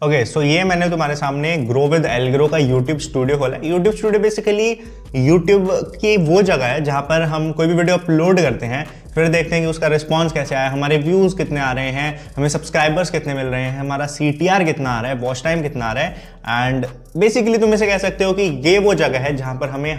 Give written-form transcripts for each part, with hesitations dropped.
Okay so ये मैंने तुम्हारे सामने ग्रो विद एल्ग्रो का यूट्यूब स्टूडियो खोला है। यूट्यूब स्टूडियो बेसिकली यूट्यूब की वो जगह है जहाँ पर हम कोई भी वीडियो अपलोड करते हैं, फिर देखते हैं कि उसका रिस्पांस कैसे आया, हमारे व्यूज़ कितने आ रहे हैं, हमें सब्सक्राइबर्स कितने मिल रहे हैं, हमारा CTR कितना आ रहा है, वॉच टाइम कितना आ रहा है। एंड बेसिकली तुम इसे कह सकते हो कि ये वो जगह है जहाँ पर हमें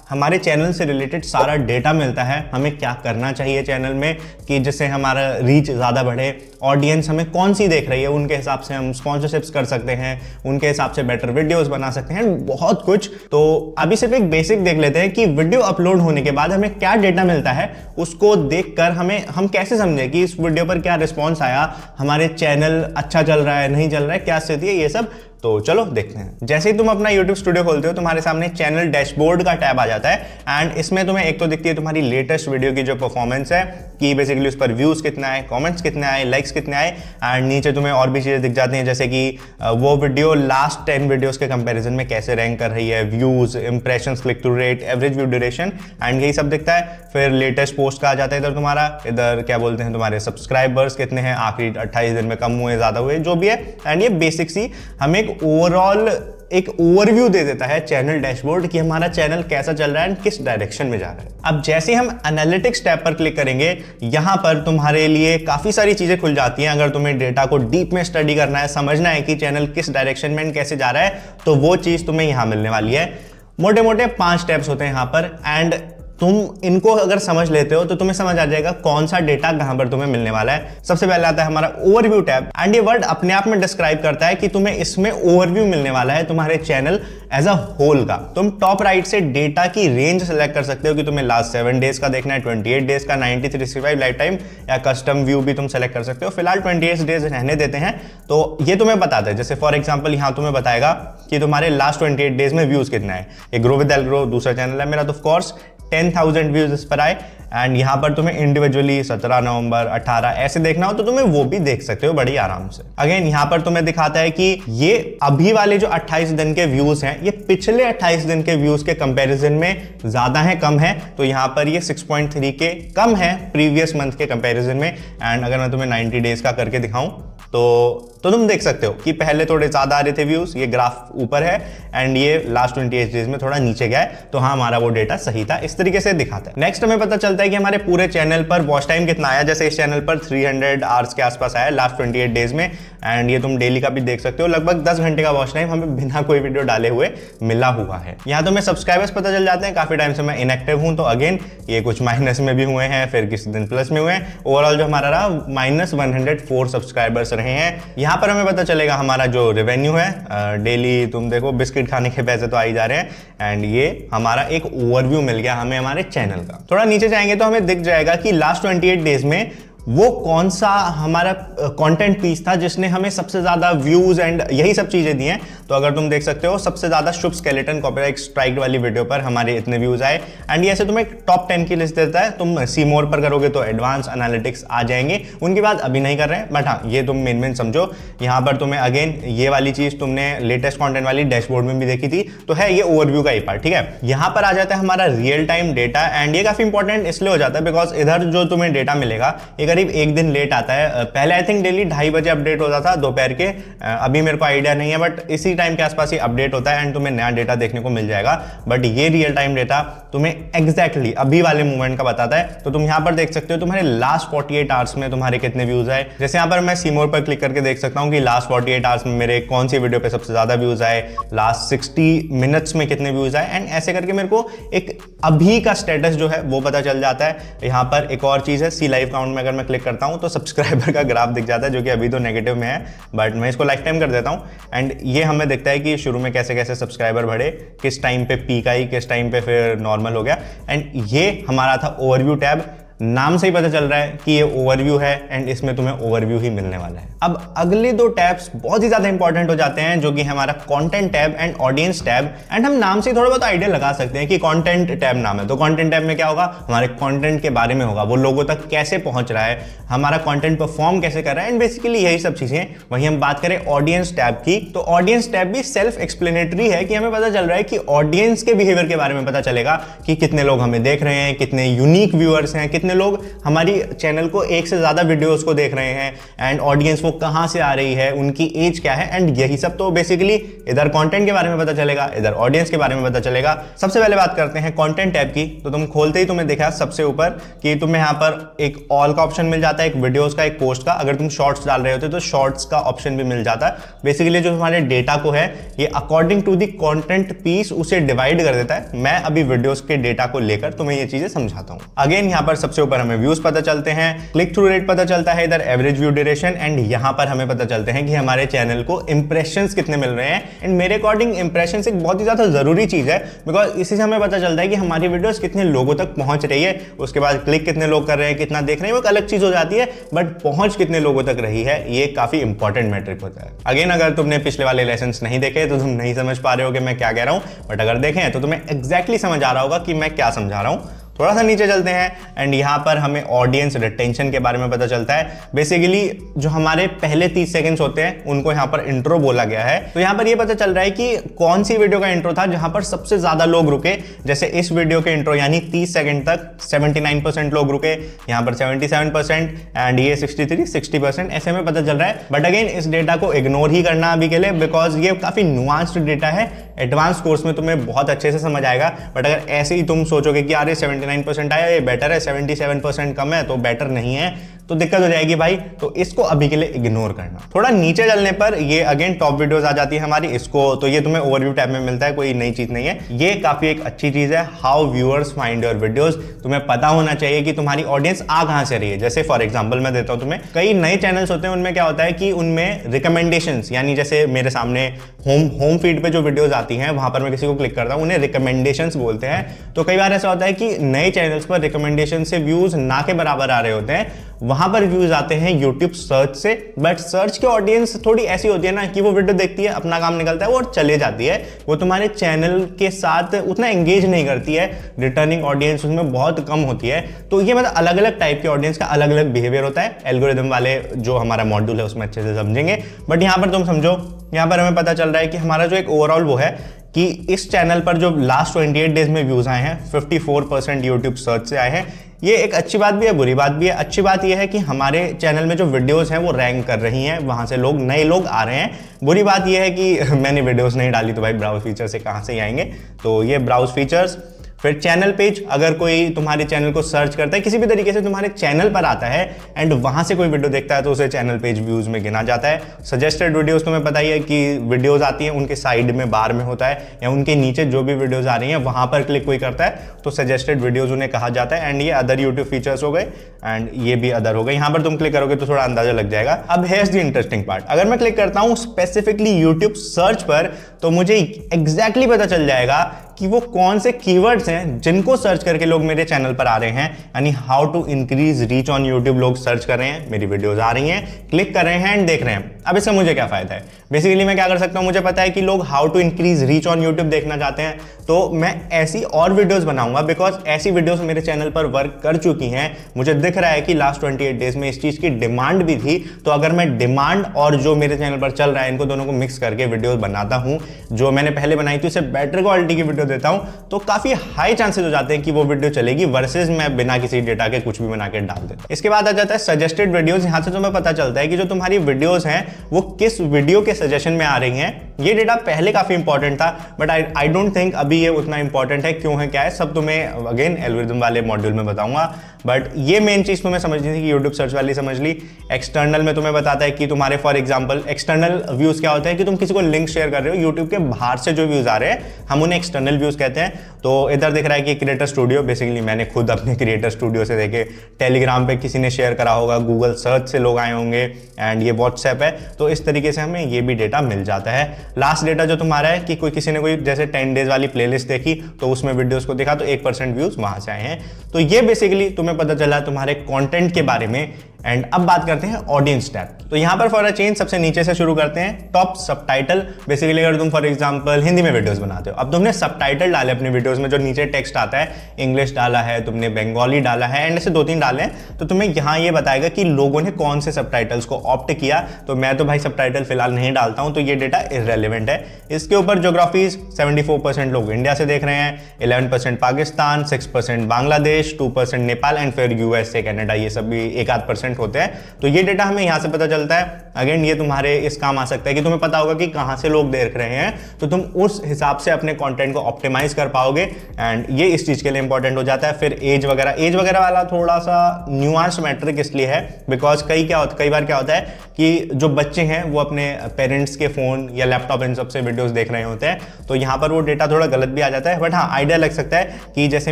हमारे चैनल से रिलेटेड सारा डेटा मिलता है, हमें क्या करना चाहिए चैनल में कि जिससे हमारा रीच ज़्यादा बढ़े, ऑडियंस हमें कौन सी देख रही है उनके हिसाब से हम स्पॉन्सरशिप्स कर सकते हैं, उनके हिसाब से बेटर वीडियोस बना सकते हैं, बहुत कुछ। तो अभी सिर्फ एक बेसिक देख लेते हैं कि वीडियो अपलोड होने के बाद हमें क्या डेटा मिलता है, उसको देखकर हम कैसे समझें कि इस वीडियो पर क्या रिस्पॉन्स आया, हमारे चैनल अच्छा चल रहा है नहीं चल रहा है, क्या स्थिति है, ये सब। तो चलो देखते हैं। जैसे ही तुम अपना YouTube स्टूडियो खोलते हो तुम्हारे सामने चैनल डैशबोर्ड का टैब आ जाता है एंड इसमें तुम्हें एक तो दिखती है तुम्हारी लेटेस्ट वीडियो की जो परफॉर्मेंस है कि बेसिकली उस पर व्यूज कितना आए, कमेंट्स कितने आए, लाइक्स कितने आए, एंड नीचे तुम्हें और भी चीजें दिख जाती हैं जैसे कि वो वीडियो लास्ट 10 वीडियोस के कंपैरिजन में कैसे रैंक कर रही है, views, impressions, click through rate, average view duration and यही सब दिखता है। फिर लेटेस्ट पोस्ट का आ जाता है इधर तुम्हारा, इधर क्या बोलते हैं तुम्हारे सब्सक्राइबर्स कितने हैं, आखिरी 28 दिन में कम हुए ज़्यादा हुए, जो भी है। एंड ये बेसिक सी हमें एक ओवरव्यू दे देता है चैनल डैशबोर्ड कि हमारा चैनल कैसा चल रहा है एंड किस डायरेक्शन में जा रहा है। अब जैसे ही हम एनालिटिक्स टैब पर क्लिक करेंगे, यहां पर तुम्हारे लिए काफी सारी चीजें खुल जाती हैं। अगर तुम्हें डेटा को डीप में स्टडी करना है, समझना है कि चैनल किस डायरेक्शन में एंड कैसे जा रहा है, तो वो चीज तुम्हें यहां मिलने वाली है। मोटे मोटे 5 टैब्स होते हैं यहां पर एंड तुम इनको अगर समझ लेते हो तो तुम्हें समझ आ जाएगा कौन सा डेटा कहां पर तुम्हें मिलने वाला है। सबसे पहले आता है हमारा ओवरव्यू टैब एंड ये वर्ड अपने आप में डिस्क्राइब करता है कि तुम्हें इसमें ओवरव्यू मिलने वाला है तुम्हारे चैनल एज अ होल का। तुम टॉप राइट से डेटा की रेंज सेलेक्ट कर सकते हो कि तुम्हें लास्ट 7 डेज का देखना है, 28 डेज का, 90, 365 लाइफ टाइम या कस्टम व्यू भी तुम सेलेक्ट कर सकते हो। फिलहाल 28 डेज रहने देते हैं तो ये तुम्हें बताता है। जैसे फॉर एग्जांपल यहां तुम्हें बताएगा कि तुम्हारे लास्ट 28 डेज में व्यूज कितना है। ये ग्रो विद एल्ग्रो दूसरा चैनल है मेरा, तो ऑफ कोर्स 10,000 व्यूज इस पर आए एंड यहां पर तुम्हें इंडिविजुअली 17 नवंबर 18 ऐसे देखना हो तो तुम्हें वो भी देख सकते हो बड़ी आराम से। अगेन यहां पर तुम्हें दिखाता है कि ये अभी वाले जो 28 दिन के व्यूज हैं ये पिछले 28 दिन के व्यूज के कंपैरिजन में ज्यादा है कम है, तो यहां पर ये 6.3 के कम है प्रीवियस मंथ के कंपैरिजन में। एंड अगर मैं तुम्हें 90 डेज का करके दिखाऊं तो तुम देख सकते हो कि पहले थोड़े ज्यादा आ रहे थे व्यूज, ये ग्राफ ऊपर है एंड ये लास्ट 28 डेज में थोड़ा नीचे गया है, तो हाँ हमारा वो डेटा सही था, इस तरीके से दिखाता है। नेक्स्ट हमें पता चलता है कि हमारे पूरे चैनल पर वॉच टाइम कितना आया। जैसे इस चैनल पर 300 आवर्स के आसपास आया लास्ट 28 डेज में एंड ये तुम डेली का भी देख सकते हो, लगभग 10 घंटे का वॉच टाइम हमें बिना कोई वीडियो डाले हुए मिला हुआ है। यहाँ तुम्हें सब्सक्राइबर्स पता चल जाते हैं, काफी टाइम से मैं इनएक्टिव हूं तो अगेन ये कुछ माइनस में भी हुए हैं, फिर किसी दिन प्लस में हुए हैं। ओवरऑल जो हमारा रहा -104 सब्सक्राइबर्स रहे हैं। यहाँ पर हमें पता चलेगा हमारा जो रेवेन्यू है, डेली तुम देखो बिस्किट खाने के पैसे तो आ ही जा रहे हैं एंड ये हमारा एक ओवरव्यू मिल गया हमें हमारे चैनल का। थोड़ा नीचे जाएंगे तो हमें दिख जाएगा कि लास्ट 28 डेज में वो कौन सा हमारा कंटेंट पीस था जिसने हमें सबसे ज्यादा व्यूज एंड यही सब चीजें दी हैं। तो अगर तुम देख सकते हो सबसे ज्यादा शुभ स्केलेटन कॉपीराइट स्ट्राइक वाली वीडियो पर हमारे इतने व्यूज आए एंड ये ऐसे तुम्हें टॉप 10 की लिस्ट देता है। तुम सी मोर पर करोगे तो एडवांस एनालिटिक्स आ जाएंगे, उनकी बात अभी नहीं कर रहे हैं बट हाँ ये तुम मेन समझो। यहाँ पर तुम्हें अगेन ये वाली चीज तुमने लेटेस्ट कॉन्टेंट वाली डैशबोर्ड में भी देखी थी, तो है ये ओवरव्यू का ही पार्ट, ठीक है। यहाँ पर आ जाता है हमारा रियल टाइम डेटा एंड ये काफी इंपॉर्टेंट इसलिए हो जाता है बिकॉज इधर जो तुम्हें डेटा मिलेगा ये करीब एक दिन लेट आता है। पहले आई थिंक डेली 2:30 बजे अपडेट होता था दोपहर के, अभी मेरे को आइडिया नहीं है बट इसी टाइम के आसपास ही अपडेट होता है एंड तुम्हें नया डेटा देखने को मिल जाएगा। बट ये रियल टाइम डेटा तुम्हें एग्जैक्टली अभी वाले मूवमेंट का बताता है। तो तुम यहाँ पर देख सकते हो तुम्हारे लास्ट 48 आवर्स में तुम्हारे कितने व्यूज आए। जैसे यहाँ पर मैं सीमोर पर क्लिक करके देख सकता हूँ कि लास्ट 48 आवर्स में मेरे कौन सी वीडियो पे सबसे ज्यादा व्यूज आए, लास्ट 60 मिनट्स में कितने व्यूज आए एंड ऐसे करके मेरे को एक अभी का स्टेटस जो है वो पता चल जाता है। यहाँ पर एक और चीज है, सी लाइव काउंट में अगर मैं क्लिक करता हूँ तो सब्सक्राइबर का ग्राफ दिख जाता है जो कि अभी तो नेगेटिव में है बट मैं इसको लाइफ टाइम कर देता हूँ एंड ये हमें दिखता है कि शुरू में कैसे कैसे सब्सक्राइबर बढ़े, किस टाइम पे पीक आई, किस टाइम पे फिर नॉर्मल हो गया एंड ये हमारा था ओवरव्यू टैब। नाम से ही पता चल रहा है कि ये ओवरव्यू है एंड इसमें तुम्हें ओवरव्यू ही मिलने वाला है। अब अगले 2 टैब्स बहुत ही ज्यादा इंपॉर्टेंट हो जाते हैं जो कि हमारा content tab and audience tab. And हम नाम से थोड़ा बहुत आइडिया लगा सकते हैं कि कंटेंट टैब नाम है तो कंटेंट टैब में क्या होगा, हमारे कंटेंट के बारे में होगा, वो लोगों तक कैसे पहुंच रहा है, हमारा कंटेंट परफॉर्म कैसे कर रहा है एंड बेसिकली यही सब चीजें। वहीं हम बात करें ऑडियंस टैब की तो ऑडियंस टैब भी सेल्फ एक्सप्लेनेटरी है कि हमें पता चल रहा है कि ऑडियंस के बिहेवियर के बारे में पता चलेगा कि कितने लोग हमें देख रहे हैं, कितने यूनिक व्यूअर्स हैं, कितने लोग हमारी चैनल को एक से ज़्यादा वीडियोस को देख रहे हैं, एंड ऑडियंस वो कहाँ से आ रही है, उनकी एज क्या है, एंड यही सब तो बेसिकली इधर कंटेंट के बारे में पता चलेगा, इधर ऑडियंस के बारे में पता चलेगा। सबसे पहले बात करते हैं कंटेंट टैब की। तो तुम खोलते ही तुम्हें देखा सबसे ऊपर कि तुम्हें यहाँ पर एक ऑल का ऑप्शन मिल जाता है, एक वीडियोस का, एक पोस्ट का। अगर तुम शॉर्ट्स डाल रहे होते तो शॉर्ट्स का ऑप्शन भी मिल जाता है। बेसिकली जो हमारे डेटा को है ये according to the content piece उसे डिवाइड कर देता है। मैं अभी वीडियोस के डेटा को लेकर तुम्हें ये चीजें समझाता हूं। अगेन यहाँ पर सबसे ऊपर हमें व्यूज पता चलते हैं, क्लिक थ्रू रेट पता चलता है, इधर एवरेज व्यू ड्यूरेशन, एंड यहाँ पर हमें पता चलते हैं कि हमारे चैनल को इंप्रेशंस कितने मिल रहे हैं। एंड मेरे अकॉर्डिंग इंप्रेशंस एक बहुत ही ज्यादा जरूरी चीज है, बिकॉज इसी से हमें पता चलता है कि हमारी वीडियोस कितने लोगों तक पहुंच रही है। उसके बाद क्लिक कितने लोग कर रहे हैं, कितना देख रहे हैं, वो एक अलग चीज हो जाती है, बट पहुंच कितने लोगों तक रही है ये काफी इंपॉर्टेंट मैट्रिक होता है। अगेन अगर तुमने पिछले वाले लेसन्स नहीं देखे तो तुम नहीं समझ पा रहे हो कि मैं क्या कह रहा हूं, बट अगर देखें तो तुम्हें एग्जैक्टली समझ आ रहा होगा कि मैं क्या समझा रहा हूं। थोड़ा सा नीचे चलते हैं एंड यहाँ पर हमें ऑडियंस रिटेंशन के बारे में पता चलता है। बेसिकली जो हमारे पहले 30 सेकंड्स होते हैं उनको यहाँ पर इंट्रो बोला गया है। तो यहाँ पर ये पता चल रहा है कि कौन सी वीडियो का इंट्रो था जहाँ पर सबसे ज्यादा लोग रुके। जैसे इस वीडियो के इंट्रो यानी 30 सेकंड तक 79% लोग रुके, यहाँ पर 77%, एंड ये 60% ऐसे में पता चल रहा है। बट अगेन इस डेटा को इग्नोर ही करना अभी के लिए, बिकॉज ये काफी नुआंस्ड डेटा है। एडवांस कोर्स में तुम्हें बहुत अच्छे से समझ आएगा, बट अगर ऐसे ही तुम सोचोगे कि यार 79% आया ये बेटर है, 77% कम है तो बेटर नहीं है, तो दिक्कत हो जाएगी भाई। तो इसको अभी के लिए इग्नोर करना। थोड़ा नीचे चलने पर ये अगेन टॉप वीडियोस आ जाती है हमारी। इसको तो ये तुम्हें ओवरव्यू टैब में मिलता है, कोई नई चीज नहीं है। ये काफी एक अच्छी चीज है, how viewers find your videos. तुम्हें पता होना चाहिए कि तुम्हारी ऑडियंस आ कहां से रही है। जैसे फॉर एग्जांपल मैं देता हूं तुम्हें, कई नए चैनल्स होते हैं, उनमें क्या होता है कि उनमें रिकमेंडेशंस, यानी जैसे मेरे सामने होम फीड पे जो वीडियोस आती हैं वहां पर मैं किसी को क्लिक करता हूं, उन्हें रिकमेंडेशंस बोलते हैं। तो कई बार ऐसा होता है कि नए चैनल्स पर रिकमेंडेशन से व्यूज ना के बराबर आ रहे होते हैं, वहां पर व्यूज आते हैं यूट्यूब सर्च से। बट सर्च की ऑडियंस थोड़ी ऐसी होती है ना कि वो वीडियो देखती है, अपना काम निकलता है वो और चले जाती है, वो तुम्हारे चैनल के साथ उतना एंगेज नहीं करती है। रिटर्निंग ऑडियंस उसमें बहुत कम होती है। तो ये मतलब अलग अलग टाइप के ऑडियंस का अलग अलग बिहेवियर होता है। एल्गोरिथम वाले जो हमारा मॉड्यूल है उसमें अच्छे से समझेंगे, बट यहाँ पर तुम समझो, यहाँ पर हमें पता चल रहा है कि हमारा जो एक ओवरऑल वो है कि इस चैनल पर जो लास्ट 28 डेज में व्यूज आए हैं 54% यूट्यूब सर्च से आए हैं। ये एक अच्छी बात भी है, बुरी बात भी है। अच्छी बात ये है कि हमारे चैनल में जो वीडियोस हैं वो रैंक कर रही हैं, वहां से लोग नए लोग आ रहे हैं। बुरी बात ये है कि मैंने वीडियोस नहीं डाली तो भाई ब्राउज फीचर से कहां से आएंगे। तो ये ब्राउज फीचर्स, फिर चैनल पेज, अगर कोई तुम्हारे चैनल को सर्च करता है किसी भी तरीके से तुम्हारे चैनल पर आता है एंड वहां से कोई वीडियो देखता है तो उसे चैनल पेज व्यूज में गिना जाता है। सजेस्टेड वीडियोस तुम्हें पता ही है कि वीडियोस आती हैं उनके साइड में बार में होता है या उनके नीचे जो भी वीडियोस आ रही हैं वहां पर क्लिक कोई करता है तो सजेस्टेड वीडियोस उन्हें कहा जाता है। एंड ये अदर यूट्यूब फीचर्स हो गए एंड ये भी अदर हो गए। यहाँ पर तुम क्लिक करोगे तो थोड़ा अंदाजा लग जाएगा। अब हेयर्स द इंटरेस्टिंग पार्ट, अगर मैं क्लिक करता हूँ स्पेसिफिकली यूट्यूब सर्च पर तो मुझे एग्जैक्टली पता चल जाएगा कि वो कौन से कीवर्ड्स हैं जिनको सर्च करके लोग मेरे चैनल पर आ रहे हैं। यानी how to increase reach on YouTube, लोग सर्च कर रहे हैं, मेरी वीडियोस आ रही हैं, क्लिक कर रहे हैं एंड देख रहे हैं। अब इसका मुझे क्या फायदा है? बेसिकली मैं क्या कर सकता हूं, मुझे पता है कि लोग how to increase reach on YouTube देखना चाहते हैं, तो मैं ऐसी और वीडियोस बनाऊंगा, बिकॉज ऐसी वीडियोस मेरे चैनल पर वर्क कर चुकी हैं। मुझे दिख रहा है कि लास्ट 28 डेज में इस चीज की डिमांड भी थी। तो अगर मैं डिमांड और जो मेरे चैनल पर चल रहा है इनको दोनों को मिक्स करके वीडियोस बनाता हूं, जो मैंने पहले बनाई थी उससे बेटर क्वालिटी की वीडियो देता हूं, तो काफी हाई चांसेस हो जाते हैं कि वो वीडियो चलेगी वर्सेस मैं बिना किसी डेटा के कुछ भी बना के डाल देता हूं। इसके बाद आ जाता है सजेस्टेड वीडियोस। यहां से तुम्हें पता चलता है कि जो तुम्हारी वीडियोस हैं वो किस वीडियो के सजेशन में आ रही हैं। ये डेटा पहले काफी इंपॉर्टेंट था, बट आई डोंट थिंक अभी ये उतना इंपॉर्टेंट है। क्यों है, क्या है, सब तुम्हें अगेन एल्गोरिथम वाले मॉड्यूल में बताऊंगा। बट ये मेन चीज तुम्हें समझनी थी कि यूट्यूब सर्च वाली समझ ली। एक्सटर्नल में तुम्हें बताता है कि तुम्हारे फॉर एग्जांपल एक्सटर्नल व्यूज क्या होते हैं कि तुम किसी को लिंक शेयर कर रहे हो, यूट्यूब के बाहर से जो व्यूज आ रहे हैं हम उन्हें एक्सटर्नल व्यूज कहते हैं। तो इधर दिख रहा है कि क्रिएटर स्टूडियो, बेसिकली मैंने खुद अपने क्रिएटर स्टूडियो से देखे, टेलीग्राम पे किसी ने शेयर करा होगा, गूगल सर्च से लोग आए होंगे एंड ये व्हाट्सएप है। तो इस तरीके से हमें ये भी डेटा मिल जाता है। लास्ट डेटा जो तुम्हारा है कि किसी ने कोई जैसे 10 डेज वाली प्लेलिस्ट देखी तो उसमें वीडियोस को देखा तो 1% व्यूज वहां से आए हैं। तो ये बेसिकली तुम्हें पता चला तुम्हारे कंटेंट के बारे में। एंड अब बात करते हैं ऑडियंस टैब। तो यहाँ पर फॉर अ चेंज सबसे नीचे से शुरू करते हैं, टॉप सबटाइटल। बेसिकली अगर तुम फॉर एग्जांपल हिंदी में वीडियोस बनाते हो, अब तुमने सबटाइटल डाले अपने वीडियोस में, जो नीचे टेक्स्ट आता है, इंग्लिश डाला है तुमने, बंगाली डाला है एंड ऐसे 2-3 डाले हैं, तो तुम्हें यहाँ ये बताएगा कि लोगों ने कौन से सबटाइटल्स को ऑप्ट किया। तो मैं तो भाई सबटाइटल फिलहाल नहीं डालता हूँ, तो ये डेटा इररेलेवेंट है। इसके ऊपर ज्योग्राफीज 74% लोग इंडिया से देख रहे हैं, 11% पाकिस्तान, 6% बांग्लादेश, 2% नेपाल एंड फिर यूएसए कनाडा, ये सब भी 1-8% होते हैं। तो ये डेटा हमें यहाँ से पता चलता है। अगेन ये तुम्हारे इस काम आ सकता है कि तुम्हें पता होगा कि कहाँ से लोग देख रहे हैं, तो तुम उस हिसाब से अपने कंटेंट को ऑप्टिमाइज कर पाओगे एंड ये इस चीज के लिए इंपॉर्टेंट हो जाता है। फिर एज वगैरह वाला थोड़ा सा न्यूआंस मैट्रिक इसलिए है बिकॉज कई बार क्या होता है कि जो बच्चे हैं वो अपने पेरेंट्स के फोन या लैपटॉप इन सबसे वीडियोस देख रहे होते हैं, तो यहाँ पर वो डेटा थोड़ा गलत भी आ जाता है। बट हाँ, आइडिया लग सकता है कि जैसे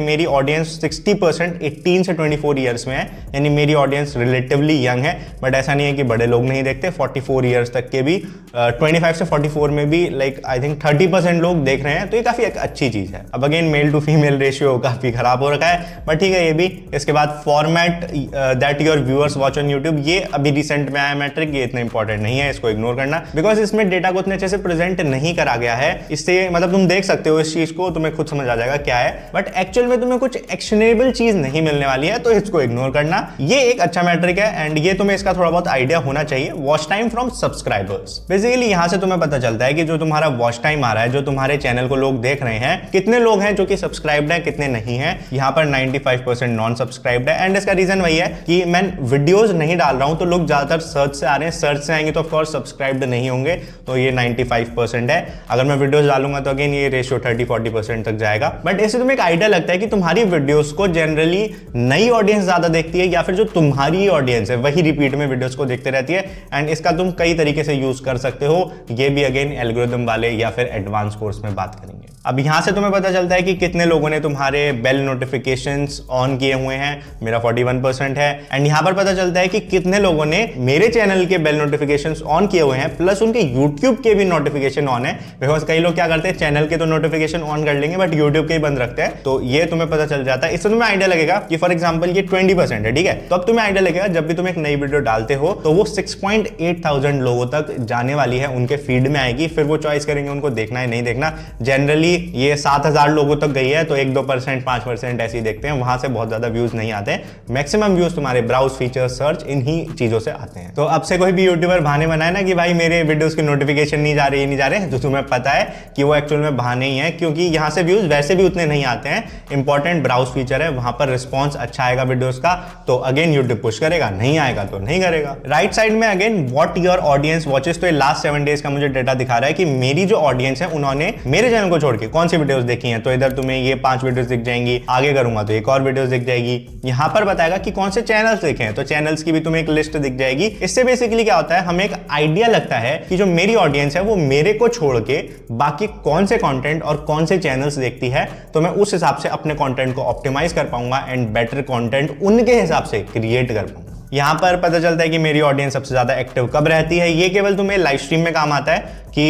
मेरी ऑडियंस 60% 18 से 24 ईयर्स में है, यानी मेरी ऑडियंस रिलेटिवली यंग है। बट ऐसा नहीं है कि बड़े लोग नहीं देखते, 44 ईयर्स तक के भी 25 से 44 में भी लाइक आई थिंक 30% लोग देख रहे हैं, तो ये काफी एक अच्छी चीज है। अब again male to female ratio काफी खराब हो रखा है, बट ठीक है ये भी। इसके बाद format that your viewers watch on YouTube, ये अभी रिसेंट में आया मैट्रिक, ये इतना इंपॉर्टेंट नहीं है, इसको इग्नोर करना बिकॉज इसमें डेटा को उतने अच्छे से प्रेजेंट नहीं करा गया है। इससे मतलब तुम देख सकते हो इस चीज को, तुम्हें खुद समझ आ जाएगा क्या है, बट एक्चुअल में तुम्हें कुछ एक्शनेबल चीज नहीं मिलने वाली है, तो इसको इग्नोर करना। ये एक अच्छा मैट्रिक है एंड ये तुम्हें इसका थोड़ा बहुत आइडिया होना चाहिए। Watch time from subscribers, basically यहां से तुम्हें पता चलता है कि जो तुम्हारा वॉच टाइम आ रहा है, जो तुम्हारे चैनल को लोग देख रहे हैं, कितने लोग हैं जो कि सब्सक्राइब्ड हैं, कितने नहीं है। यहाँ पर 95% नॉन सब्सक्राइब्ड है एंड इसका रीजन वही है कि मैं वीडियोस नहीं डाल रहा हूं, तो लोग ज्यादातर सर्च से आ रहे हैं, सर्च से आएंगे तो ऑफकोर्स सब्सक्राइब्ड नहीं होंगे, तो ये 95% है। अगर मैं वीडियोस डालूंगा तो अगेन ये रेशियो 30-40% तक जाएगा। बट इससे तुम्हें एक आइडिया लगता है कि तुम्हारी वीडियोस को जनरली नई ऑडियंस ज्यादा देखती है या फिर जो तुम्हारी ऑडियंस है वही रिपीट में वीडियोस को देखते रहती है एंड इसका तुम कई तरीके से यूज कर सकते हो। ये भी अगेन एल्गोरिथम वाले या फिर एडवांस कोर्स में बात करेंगे। अब यहां से तुम्हें पता चलता है कि कितने लोगों ने तुम्हारे बेल नोटिफिकेशंस ऑन किए हुए हैं, मेरा 41% है। एंड यहां पर पता चलता है कि कितने लोगों ने मेरे चैनल के बेल नोटिफिकेशंस ऑन किए हुए हैं, प्लस उनके यूट्यूब के भी नोटिफिकेशन ऑन है। बिकॉज कई लोग क्या करते हैं, चैनल के तो नोटिफिकेशन ऑन कर लेंगे बट यूट्यूब के ही बंद रखते हैं, तो ये तुम्हें पता चल जाता है। इससे तुम्हें आइडिया लगेगा कि फॉर एग्जाम्पल ये 20% है, ठीक है, तो अब तुम्हें आइडिया लगेगा जब भी तुम एक नई वीडियो डालते हो तो वो 6.8 लोगों तक जाने वाली है, उनके फीड में आएगी, फिर वो चॉइस करेंगे उनको देखना है नहीं देखना। जनरली ये 7,000 लोगों तक गई है, तो 1-2%, 5% ऐसे ही देखते हैं, वहां से बहुत ज्यादा व्यूज नहीं आते। मैक्सिमम व्यूज तुम्हारे ब्राउज, फीचर, सर्च, इन्हीं चीजों से आते हैं। तो अब से कोई भी यूट्यूबर बहाने बनाए ना कि भाई मेरे वीडियोस की नोटिफिकेशन नहीं जा रहे, तो तुम्हें पता है कि वो एक्चुअल में बहाने ही है, क्योंकि यहां से व्यूज वैसे भी उतने नहीं आते हैं। इंपॉर्टेंट ब्राउज फीचर है, वहां पर रिस्पॉन्स अच्छा आएगा वीडियोस का, तो अगेन यूट्यूब पुश करेगा, नहीं आएगा तो नहीं करेगा। राइट साइड में again what your audience watches, तो ये लास्ट 7 डेज का मुझे डेटा दिखा रहा है कि मेरी जो ऑडियंस है उन्होंने मेरे चैनल को छोड़ के कौन सी वीडियोस देखी हैं। तो इधर तुम्हें ये 5 वीडियोस दिख जाएंगी, आगे करूंगा तो एक और वीडियोस दिख जाएगी। यहां पर बताएगा कि कौन से चैनल्स देखे हैं, तो चैनल्स की भी तुम्हें एक लिस्ट दिख जाएगी। इससे बेसिकली क्या होता है, हमें एक आइडिया लगता है कि जो मेरी ऑडियंस है वो मेरे को छोड़ के बाकी कौन से कंटेंट और कौन से चैनल्स देखती है, तो मैं उस हिसाब से अपने कंटेंट को ऑप्टिमाइज कर पाऊंगा एंड बेटर कंटेंट उनके हिसाब से क्रिएट कर पाऊंगा। यहां पर पता चलता है कि मेरी ऑडियंस सबसे ज्यादा एक्टिव कब रहती है। ये केवल तुम्हें लाइव स्ट्रीम में काम आता है कि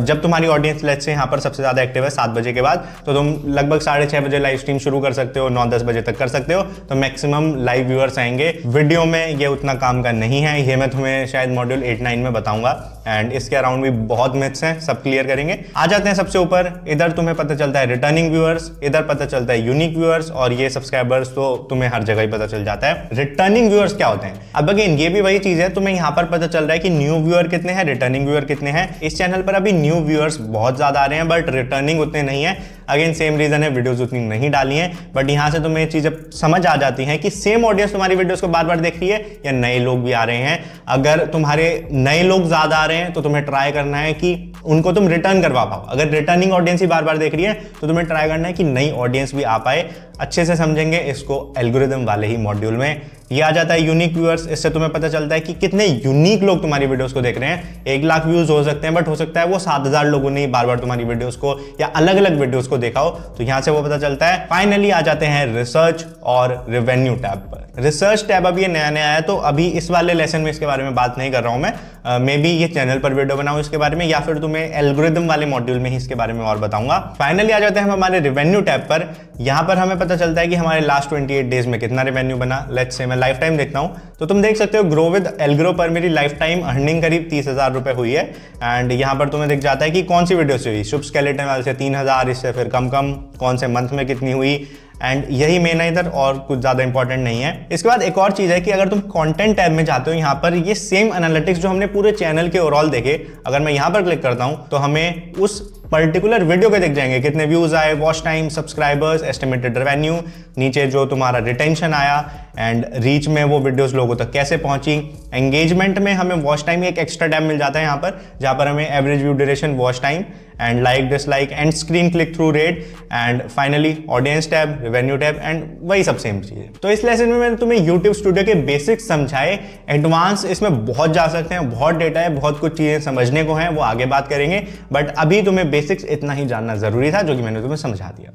जब तुम्हारी ऑडियंस लेट्स से यहाँ पर सबसे ज्यादा एक्टिव है 7 बजे के बाद, तो तुम लगभग 6:30 बजे लाइव स्ट्रीम शुरू कर सकते हो, 9-10 बजे तक कर सकते हो, तो मैक्सिमम लाइव व्यूअर्स आएंगे। वीडियो में ये उतना काम का नहीं है, ये मैं तुम्हें शायद मॉड्यूल 8-9 में बताऊंगा एंड इसके अराउंड भी बहुत मिथ्स हैं, सब क्लियर करेंगे। आ जाते हैं सबसे ऊपर, इधर तुम्हें पता चलता है रिटर्निंग व्यूअर्स, इधर पता चलता है यूनिक व्यूअर्स और ये सब्सक्राइबर्स तो तुम्हें हर जगह ही पता चल जाता है। रिटर्निंग व्यूअर्स क्या होते हैं, अब अगेन ये भी वही चीज है, तुम्हें यहाँ पर पता चल रहा है कि न्यू व्यूअर कितने हैं, रिटर्निंग व्यूअर कितने हैं। इस चैनल पर अभी न्यू व्यूअर्स बहुत ज्यादा आ रहे हैं बट रिटर्निंग उतने नहीं है। अगेन सेम रीजन है, वीडियोस उतनी नहीं डाली हैं, बट यहां से तुम्हें चीजें समझ आ जाती हैं कि सेम ऑडियंस तुम्हारी वीडियोस को बार बार देख रही है या नए लोग भी आ रहे हैं। अगर तुम्हारे नए लोग ज्यादा आ रहे हैं तो तुम्हें ट्राई करना है कि उनको तुम रिटर्न करवा पाओ। अगर रिटर्निंग ऑडियंस ही बार बार देख रही है तो तुम्हें ट्राई करना है कि नई ऑडियंस भी आ पाए। अच्छे से समझेंगे इसको एल्गोरिदम वाले ही मॉड्यूल में। ये आ जाता है यूनिक व्यूअर्स, इससे तुम्हें पता चलता है कि कितने यूनिक लोग तुम्हारी वीडियोस को देख रहे हैं। 1 लाख व्यूज हो सकते हैं बट हो सकता है वो 7,000 लोगों ने बार बार तुम्हारी वीडियोस को या अलग अलग वीडियोस को देखा हो, तो यहां से वो पता चलता है। फाइनली आ जाते हैं रिसर्च और रेवेन्यू टैब पर। रिसर्च टैब अभी ये नया नया है, तो अभी इस वाले लेसन में इसके बारे में बात नहीं कर रहा हूं मैं। मे बी ये चैनल पर वीडियो बनाऊं इसके बारे में, या फिर तुम्हें एल्गोरिदम वाले मॉड्यूल में ही इसके बारे में और बताऊंगा। फाइनली आ जाते हैं हम हमारे रेवेन्यू टैब पर। यहाँ पर हमें पता चलता है कि हमारे लास्ट 28 डेज में कितना रेवेन्यू बना। लेट्स से मैं लाइफ टाइम देखता हूँ, तो तुम देख सकते हो ग्रो विद एल्ग्रो पर मेरी लाइफ टाइम अर्निंग करीब 30,000 रुपए हुई है। एंड यहाँ पर तुम्हें दिख जाता है कि कौन सी वीडियो से हुई। शुभ स्केलेटन वाले से 3,000, इससे फिर कम कौन से मंथ में कितनी हुई, एंड यही मेन है इधर, और कुछ ज्यादा इंपॉर्टेंट नहीं है। इसके बाद एक और चीज है कि अगर तुम कंटेंट टैब में जाते हो, यहाँ पर ये सेम एनालिटिक्स जो हमने पूरे चैनल के ओवरऑल देखे, अगर मैं यहाँ पर क्लिक करता हूं तो हमें उस पर्टिकुलर वीडियो के दिख जाएंगे, कितने व्यूज आए, watch time, subscribers, estimated revenue, नीचे जो तुम्हारा रिटेंशन आया, एंड रीच में वो वीडियोस लोगों तक कैसे पहुंची। एंगेजमेंट में हमें वॉच टाइम एक एक्स्ट्रा टैब मिल जाता है यहाँ पर, जहां पर हमें average view duration, watch time, and like dislike, and screen click through rate, and finally audience tab, revenue tab, and वही सब सेम चीज है। तो इस लेसन में मैंने तुम्हें YouTube स्टूडियो के बेसिक्स समझाए। एडवांस इसमें बहुत जा सकते हैं, बहुत डेटा है, बहुत कुछ चीजें समझने को हैं, वो आगे बात करेंगे, बट अभी तुम्हें बेसिक्स इतना ही जानना जरूरी था, जो कि मैंने तुम्हें समझा दिया।